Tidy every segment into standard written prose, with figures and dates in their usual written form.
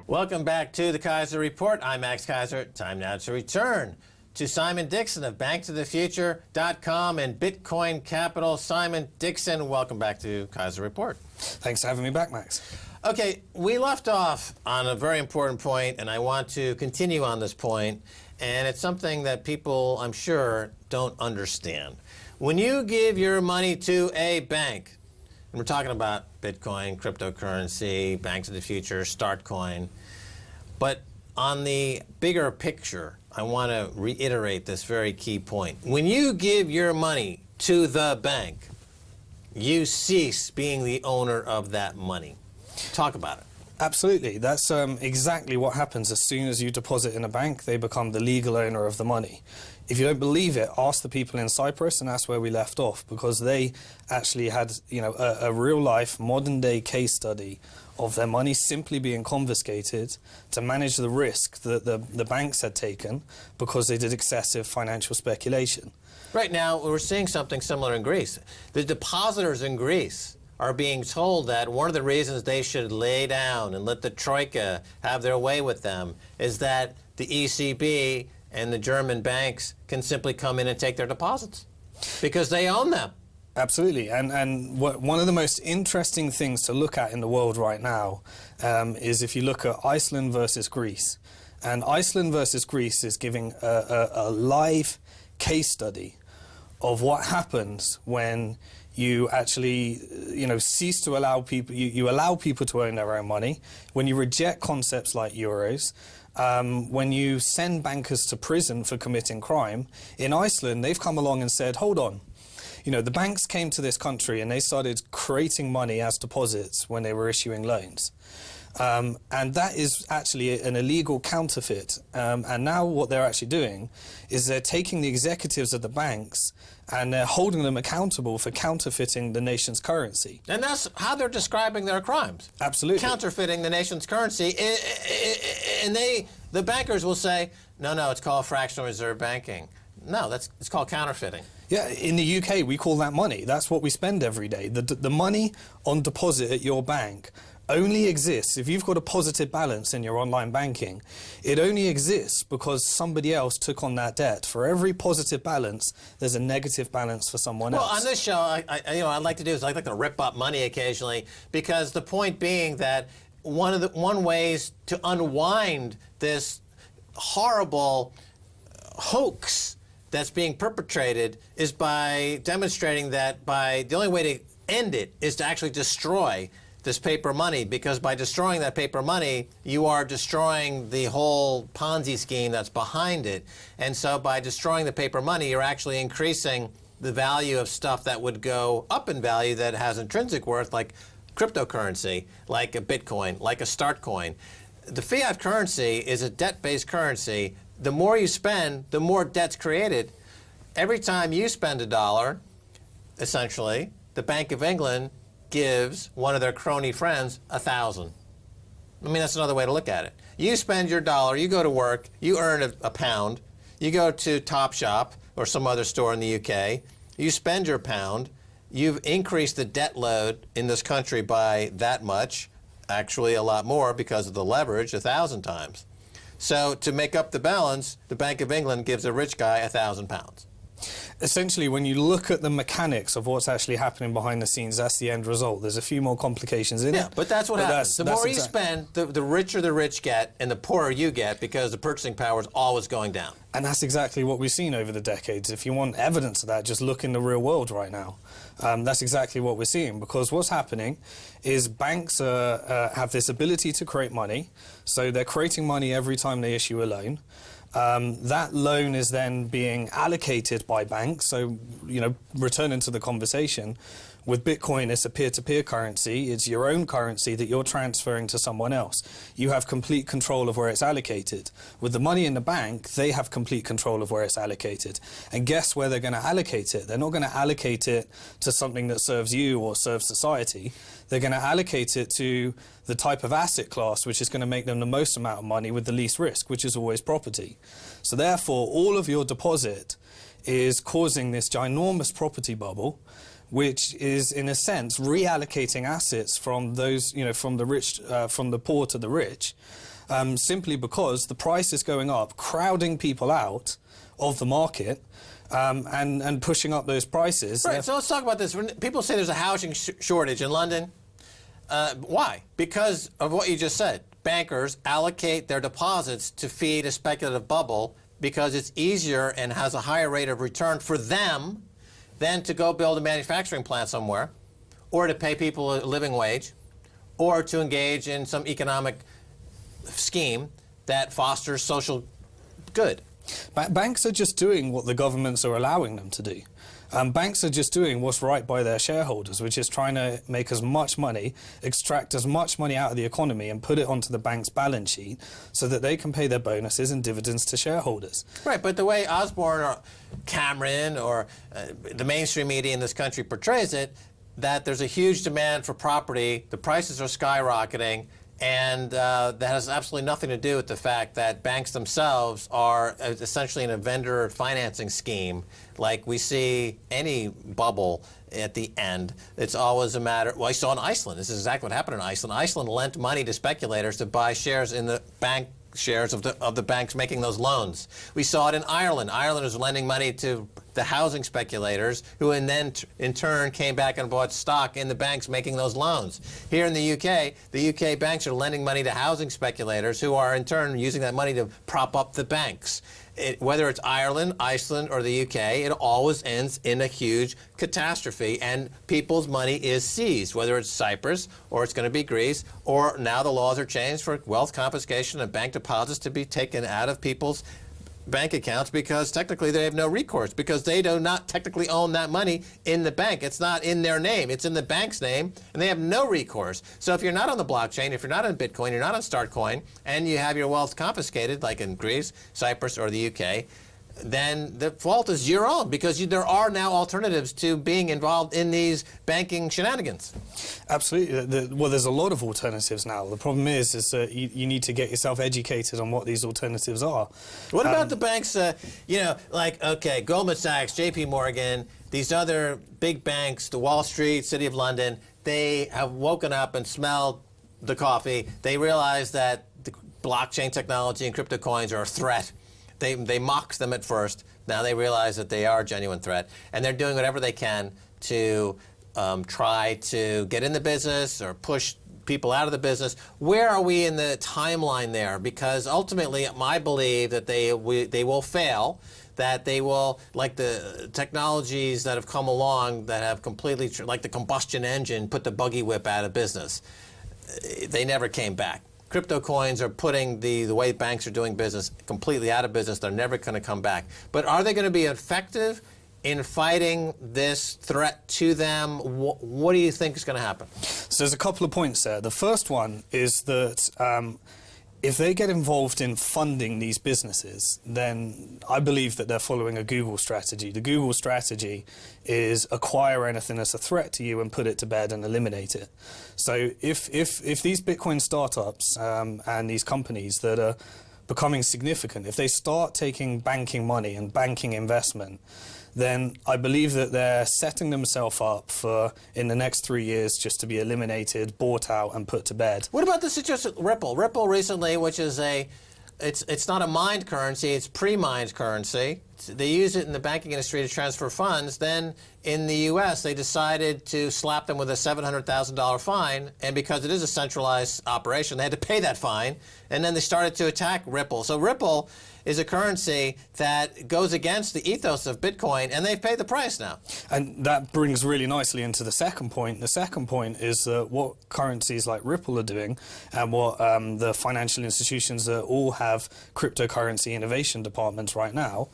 Welcome back to the Keiser Report. I'm Max Keiser. Time now to return to Simon Dixon of BnkToTheFuture.com and Bitcoin Capital. Simon Dixon, welcome back to Keiser Report. Thanks for having me back, Max. Okay, we left off on a very important point, and I want to continue on this point, and it's something that people, I'm sure, don't understand. When you give your money to a bank, and we're talking about Bitcoin, cryptocurrency, Banks of the Future, Startcoin, but on the bigger picture, I want to reiterate this very key point. When you give your money to the bank, you cease being the owner of that money. Talk about it. Absolutely. That's exactly what happens as soon as you deposit in a bank. They become the legal owner of the money. If you don't believe it, ask the people in Cyprus, and that's where we left off, because they actually had, a real-life, modern-day case study of their money simply being confiscated to manage the risk that the banks had taken because they did excessive financial speculation. Right now, we're seeing something similar in Greece. The depositors in Greece are being told that one of the reasons they should lay down and let the Troika have their way with them is that the ECB and the German banks can simply come in and take their deposits because they own them. Absolutely, and one of the most interesting things to look at in the world right now is if you look at Iceland versus Greece. And Iceland versus Greece is giving a live case study of what happens when you actually, cease to allow people, you allow people to own their own money, when you reject concepts like euros, when you send bankers to prison for committing crime. In Iceland, they've come along and said, hold on, the banks came to this country and they started creating money as deposits when they were issuing loans. And that is actually an illegal counterfeit. And now what they're actually doing is they're taking the executives of the banks and they're holding them accountable for counterfeiting the nation's currency. And that's how they're describing their crimes. Absolutely. Counterfeiting the nation's currency. And the bankers will say, no, it's called fractional reserve banking. No, it's called counterfeiting. Yeah, in the UK, we call that money. That's what we spend every day. The money on deposit at your bank only exists if you've got a positive balance in your online banking. It only exists because somebody else took on that debt. For every positive balance, there's a negative balance for someone else. Well, on this show, I like to do is I like to rip up money occasionally, because the point being that one ways to unwind this horrible hoax that's being perpetrated is by demonstrating that the only way to end it is to actually destroy this paper money, because by destroying that paper money, you are destroying the whole Ponzi scheme that's behind it. And so by destroying the paper money, you're actually increasing the value of stuff that would go up in value that has intrinsic worth, like cryptocurrency, like a Bitcoin, like a Startcoin. The fiat currency is a debt-based currency. The more you spend, the more debt's created. Every time you spend $1, essentially, the Bank of England gives one of their crony friends 1,000. I mean, that's another way to look at it. You spend your $1, you go to work, you earn a pound, you go to Topshop or some other store in the UK, you spend your pound, you've increased the debt load in this country by that much, actually a lot more because of the leverage, 1,000 times. So to make up the balance, the Bank of England gives a rich guy 1,000 pounds. Essentially, when you look at the mechanics of what's actually happening behind the scenes, that's the end result. There's a few more complications in it. Yeah, but that's what happens. The more you spend, the richer the rich get, and the poorer you get, because the purchasing power is always going down. And that's exactly what we've seen over the decades. If you want evidence of that, just look in the real world right now. That's exactly what we're seeing, because what's happening is banks have this ability to create money, so they're creating money every time they issue a loan. That loan is then being allocated by banks. So, returning to the conversation, with Bitcoin, it's a peer-to-peer currency. It's your own currency that you're transferring to someone else. You have complete control of where it's allocated. With the money in the bank, they have complete control of where it's allocated. And guess where they're going to allocate it? They're not going to allocate it to something that serves you or serves society. They're going to allocate it to the type of asset class which is going to make them the most amount of money with the least risk, which is always property. So therefore, all of your deposit is causing this ginormous property bubble, which is, in a sense, reallocating assets from those, from the rich, from the poor to the rich. simply because the price is going up, crowding people out of the market, and pushing up those prices. Right, so let's talk about this. When people say there's a housing shortage in London, why? Because of what you just said. Bankers allocate their deposits to feed a speculative bubble because it's easier and has a higher rate of return for them than to go build a manufacturing plant somewhere, or to pay people a living wage, or to engage in some economic scheme that fosters social good. Banks are just doing what the governments are allowing them to do. Banks are just doing what's right by their shareholders, which is trying to make as much money, extract as much money out of the economy and put it onto the bank's balance sheet so that they can pay their bonuses and dividends to shareholders. Right, but the way Osborne or Cameron or the mainstream media in this country portrays it, that there's a huge demand for property, the prices are skyrocketing, and that has absolutely nothing to do with the fact that banks themselves are essentially in a vendor financing scheme. Like we see any bubble at the end, it's always a matter. Well, I saw in Iceland. This is exactly what happened in Iceland. Iceland lent money to speculators to buy shares in the bank shares of the banks making those loans. We saw it in Ireland. Ireland was lending money to the housing speculators, who in turn came back and bought stock in the banks making those loans. Here in the UK banks are lending money to housing speculators, who are in turn using that money to prop up the banks. Whether it's Ireland, Iceland, or the UK, it always ends in a huge catastrophe, and people's money is seized, whether it's Cyprus, or it's going to be Greece, or now the laws are changed for wealth confiscation and bank deposits to be taken out of people's bank accounts, because technically they have no recourse, because they do not technically own that money in the bank. It's not in their name. It's in the bank's name, and they have no recourse. So if you're not on the blockchain, if you're not on Bitcoin, you're not on Startcoin, and you have your wealth confiscated, like in Greece, Cyprus, or the UK, then the fault is your own, because there are now alternatives to being involved in these banking shenanigans. Absolutely. Well, there's a lot of alternatives now. The problem is that you need to get yourself educated on what these alternatives are. What about the banks, okay, Goldman Sachs, JP Morgan, these other big banks, the Wall Street, City of London, they have woken up and smelled the coffee. They realize that the blockchain technology and crypto coins are a threat. They mocked them at first. Now they realize that they are a genuine threat, and they're doing whatever they can to try to get in the business or push people out of the business. Where are we in the timeline there? Because ultimately, I believe that they will fail, that they will, like the technologies that have come along that have completely, like the combustion engine, put the buggy whip out of business. They never came back. Crypto coins are putting the way banks are doing business completely out of business. They're never going to come back. But are they going to be effective in fighting this threat to them? What do you think is going to happen? So there's a couple of points there. The first one is that if they get involved in funding these businesses, then I believe that they're following a Google strategy. The Google strategy is acquire anything that's a threat to you and put it to bed and eliminate it. So if these Bitcoin startups and these companies that are becoming significant, if they start taking banking money and banking investment, then I believe that they're setting themselves up for, in the next 3 years, just to be eliminated, bought out, and put to bed. What about the situation with Ripple? Ripple recently, which is it's not a mined currency, it's pre-mined currency. They use it in the banking industry to transfer funds. Then in the U.S., they decided to slap them with a $700,000 fine, and because it is a centralized operation, they had to pay that fine, and then they started to attack Ripple. So Ripple is a currency that goes against the ethos of Bitcoin, and they've paid the price now. And that brings really nicely into the second point. The second point is what currencies like Ripple are doing, and what the financial institutions that all have cryptocurrency innovation departments right now,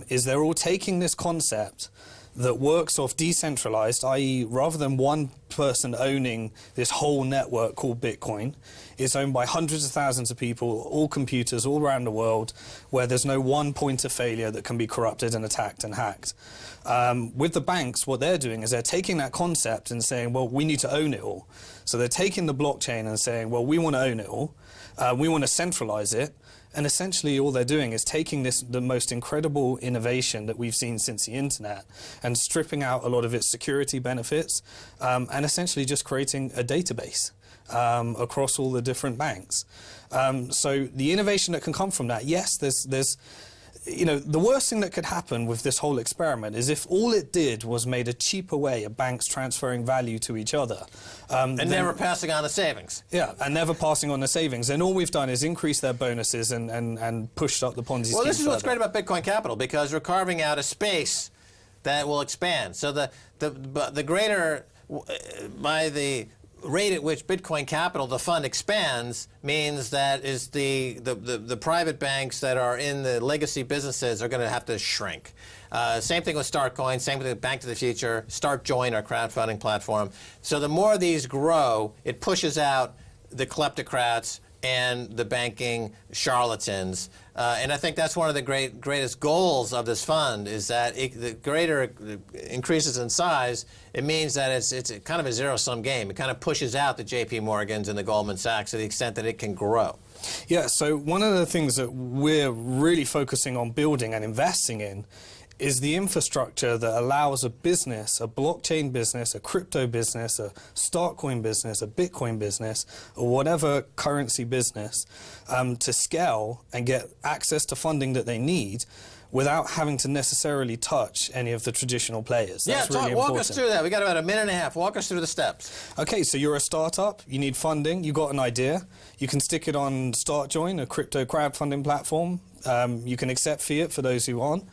is they're all taking this concept that works off decentralized, i.e. rather than one person owning this whole network called Bitcoin, it's owned by hundreds of thousands of people, all computers all around the world, where there's no one point of failure that can be corrupted and attacked and hacked. With the banks, what they're doing is they're taking that concept and saying, well, we need to own it all. So they're taking the blockchain and saying, well, we want to own it all. We want to centralize it. And essentially all they're doing is taking the most incredible innovation that we've seen since the internet and stripping out a lot of its security benefits and essentially just creating a database across all the different banks. So the innovation that can come from that, yes, there's you know, the worst thing that could happen with this whole experiment is if all it did was made a cheaper way of banks transferring value to each other. And never passing on the savings. Yeah, and never passing on the savings. And all we've done is increase their bonuses and pushed up the Ponzi scheme. Well, this is what's further. great about Bitcoin Capital, because we're carving out a space that will expand. So the greater, by the rate at which Bitcoin Capital, the fund, expands, means that is the private banks that are in the legacy businesses are going to have to shrink. Same thing with Startcoin, same thing with BnkToTheFuture, StartJoin, our crowdfunding platform. So the more these grow, it pushes out the kleptocrats and the banking charlatans. And I think that's one of the greatest goals of this fund, is that the greater it increases in size, it means that it's kind of a zero-sum game. It kind of pushes out the JP Morgans and the Goldman Sachs to the extent that it can grow. Yeah, so one of the things that we're really focusing on building and investing in is the infrastructure that allows a business, a blockchain business, a crypto business, a Startcoin business, a Bitcoin business, or whatever currency business to scale and get access to funding that they need without having to necessarily touch any of the traditional players. That's really walk important. us through that. We got about a minute and a half. Walk us through the steps. Okay, so you're a startup, you need funding, you got an idea, you can stick it on StartJoin, a crypto crowdfunding platform. You can accept fiat for those who aren't.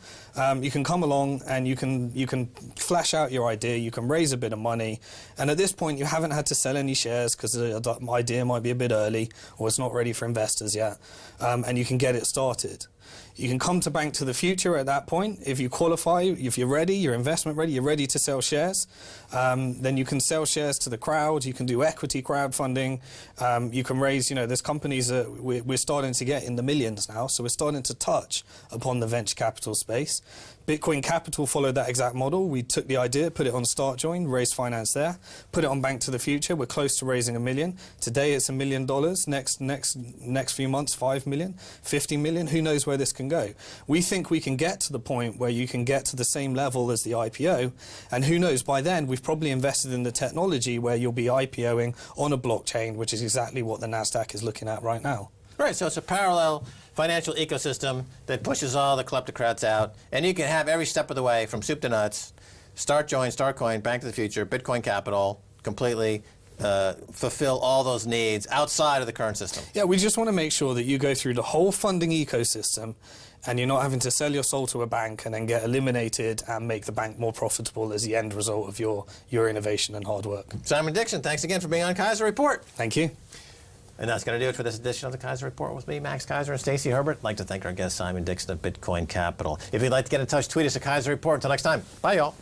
You can come along and you can flash out your idea, you can raise a bit of money, and at this point you haven't had to sell any shares because the idea might be a bit early or it's not ready for investors yet, and you can get it started. You can come to BnkToTheFuture at that point. If you qualify, if you're ready, you're investment ready, you're ready to sell shares, then you can sell shares to the crowd, you can do equity crowdfunding, you can raise, you know, there's companies that we're starting to get in the millions now, so we're starting to touch upon the venture capital space. Bitcoin Capital followed that exact model. We took the idea, put it on StartJoin, raised finance there, put it on BnkToTheFuture. We're close to raising $1 million. Today it's $1 million. Next few months, 5 million, 50 million. Who knows where this can go? We think we can get to the point where you can get to the same level as the IPO, and who knows, by then we've probably invested in the technology where you'll be IPOing on a blockchain, which is exactly what the NASDAQ is looking at right now. Right, so it's a parallel financial ecosystem that pushes all the kleptocrats out, and you can have every step of the way from soup to nuts, StartJoin, Startcoin, BnkToTheFuture, Bitcoin Capital, completely fulfill all those needs outside of the current system. Yeah, we just want to make sure that you go through the whole funding ecosystem and you're not having to sell your soul to a bank and then get eliminated and make the bank more profitable as the end result of your innovation and hard work. Simon Dixon, thanks again for being on Keiser Report. Thank you. And that's going to do it for this edition of the Keiser Report with me, Max Keiser, and Stacey Herbert. I'd like to thank our guest, Simon Dixon of Bitcoin Capital. If you'd like to get in touch, tweet us at Keiser Report. Until next time, bye, y'all.